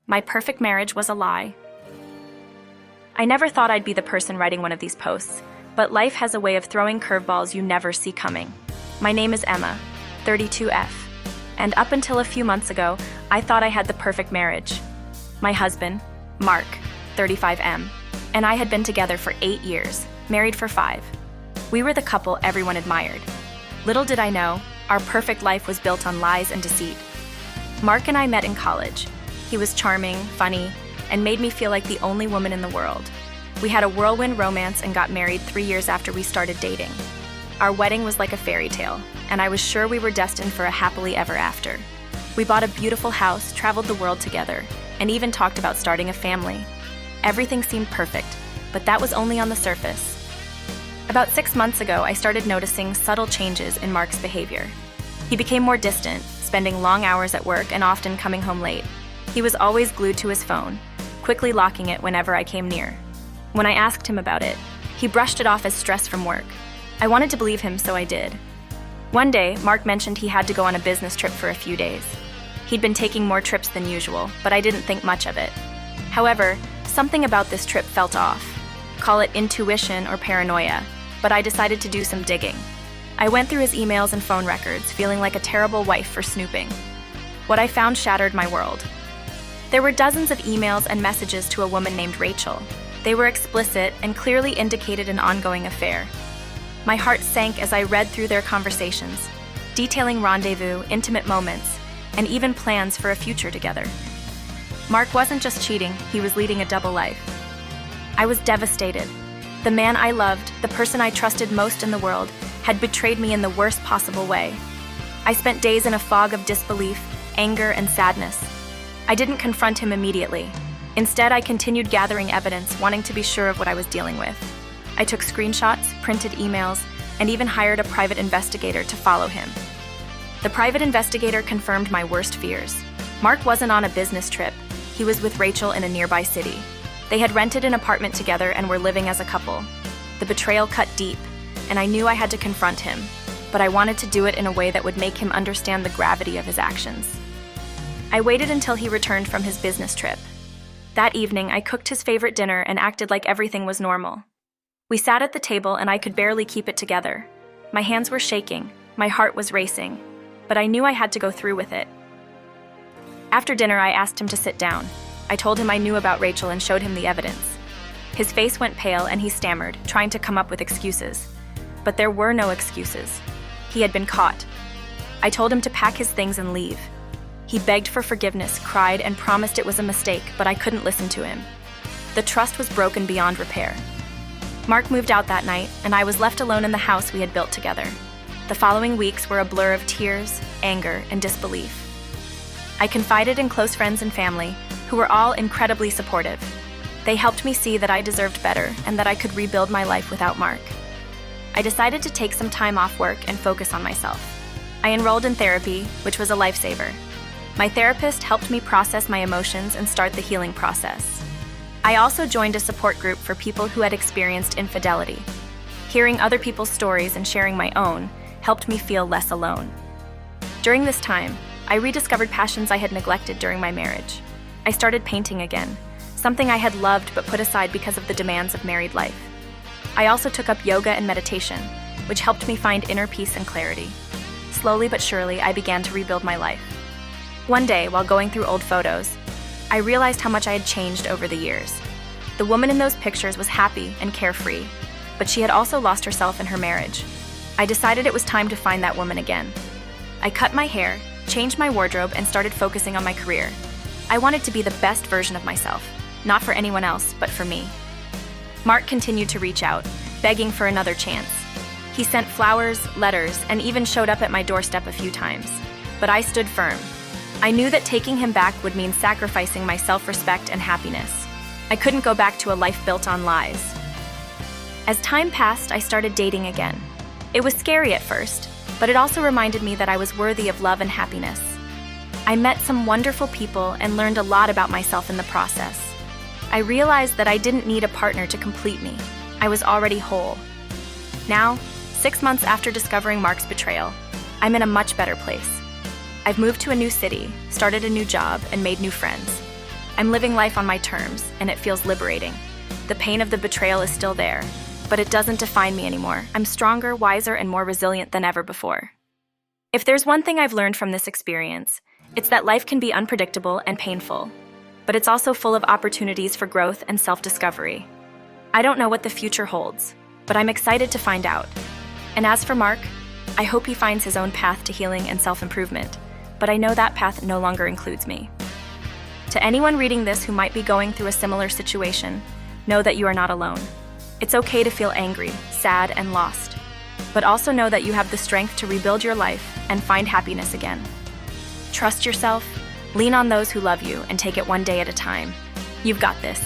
My perfect marriage was a lie. I never thought I'd be the person writing one of these posts, but life has a way of throwing curveballs you never see coming. My name is Emma, 32F, and up until a few months ago, I thought I had the perfect marriage. My husband, Mark, 35M, and I had been together for 8 years, married for 5. We were the couple everyone admired. Little did I know, our perfect life was built on lies and deceit. Mark and I met in college. He was charming, funny, and made me feel like the only woman in the world. We had a whirlwind romance and got married 3 years after we started dating. Our wedding was like a fairy tale, and I was sure we were destined for a happily ever after. We bought a beautiful house, traveled the world together, and even talked about starting a family. Everything seemed perfect, but that was only on the surface. About 6 months ago, I started noticing subtle changes in Mark's behavior. He became more distant, spending long hours at work and often coming home late. He was always glued to his phone, quickly locking it whenever I came near. When I asked him about it, he brushed it off as stress from work. I wanted to believe him, so I did. One day, Mark mentioned he had to go on a business trip for a few days. He'd been taking more trips than usual, but I didn't think much of it. However, something about this trip felt off. Call it intuition or paranoia, but I decided to do some digging. I went through his emails and phone records, feeling like a terrible wife for snooping. What I found shattered my world. There were dozens of emails and messages to a woman named Rachel. They were explicit and clearly indicated an ongoing affair. My heart sank as I read through their conversations, detailing rendezvous, intimate moments, and even plans for a future together. Mark wasn't just cheating, he was leading a double life. I was devastated. The man I loved, the person I trusted most in the world, had betrayed me in the worst possible way. I spent days in a fog of disbelief, anger, and sadness. I didn't confront him immediately. Instead, I continued gathering evidence, wanting to be sure of what I was dealing with. I took screenshots, printed emails, and even hired a private investigator to follow him. The private investigator confirmed my worst fears. Mark wasn't on a business trip. He was with Rachel in a nearby city. They had rented an apartment together and were living as a couple. The betrayal cut deep, and I knew I had to confront him, but I wanted to do it in a way that would make him understand the gravity of his actions. I waited until he returned from his business trip. That evening, I cooked his favorite dinner and acted like everything was normal. We sat at the table and I could barely keep it together. My hands were shaking, my heart was racing, but I knew I had to go through with it. After dinner, I asked him to sit down. I told him I knew about Rachel and showed him the evidence. His face went pale and he stammered, trying to come up with excuses. But there were no excuses. He had been caught. I told him to pack his things and leave. He begged for forgiveness, cried, and promised it was a mistake, but I couldn't listen to him. The trust was broken beyond repair. Mark moved out that night, and I was left alone in the house we had built together. The following weeks were a blur of tears, anger, and disbelief. I confided in close friends and family, who were all incredibly supportive. They helped me see that I deserved better and that I could rebuild my life without Mark. I decided to take some time off work and focus on myself. I enrolled in therapy, which was a lifesaver. My therapist helped me process my emotions and start the healing process. I also joined a support group for people who had experienced infidelity. Hearing other people's stories and sharing my own helped me feel less alone. During this time, I rediscovered passions I had neglected during my marriage. I started painting again, something I had loved but put aside because of the demands of married life. I also took up yoga and meditation, which helped me find inner peace and clarity. Slowly but surely, I began to rebuild my life. One day, while going through old photos, I realized how much I had changed over the years. The woman in those pictures was happy and carefree, but she had also lost herself in her marriage. I decided it was time to find that woman again. I cut my hair, changed my wardrobe, and started focusing on my career. I wanted to be the best version of myself, not for anyone else, but for me. Mark continued to reach out, begging for another chance. He sent flowers, letters, and even showed up at my doorstep a few times. But I stood firm. I knew that taking him back would mean sacrificing my self-respect and happiness. I couldn't go back to a life built on lies. As time passed, I started dating again. It was scary at first, but it also reminded me that I was worthy of love and happiness. I met some wonderful people and learned a lot about myself in the process. I realized that I didn't need a partner to complete me. I was already whole. Now, 6 months after discovering Mark's betrayal, I'm in a much better place. I've moved to a new city, started a new job, and made new friends. I'm living life on my terms, and it feels liberating. The pain of the betrayal is still there, but it doesn't define me anymore. I'm stronger, wiser, and more resilient than ever before. If there's one thing I've learned from this experience, it's that life can be unpredictable and painful, but it's also full of opportunities for growth and self-discovery. I don't know what the future holds, but I'm excited to find out. And as for Mark, I hope he finds his own path to healing and self-improvement, but I know that path no longer includes me. To anyone reading this who might be going through a similar situation, know that you are not alone. It's okay to feel angry, sad, and lost, but also know that you have the strength to rebuild your life and find happiness again. Trust yourself, lean on those who love you, and take it one day at a time. You've got this.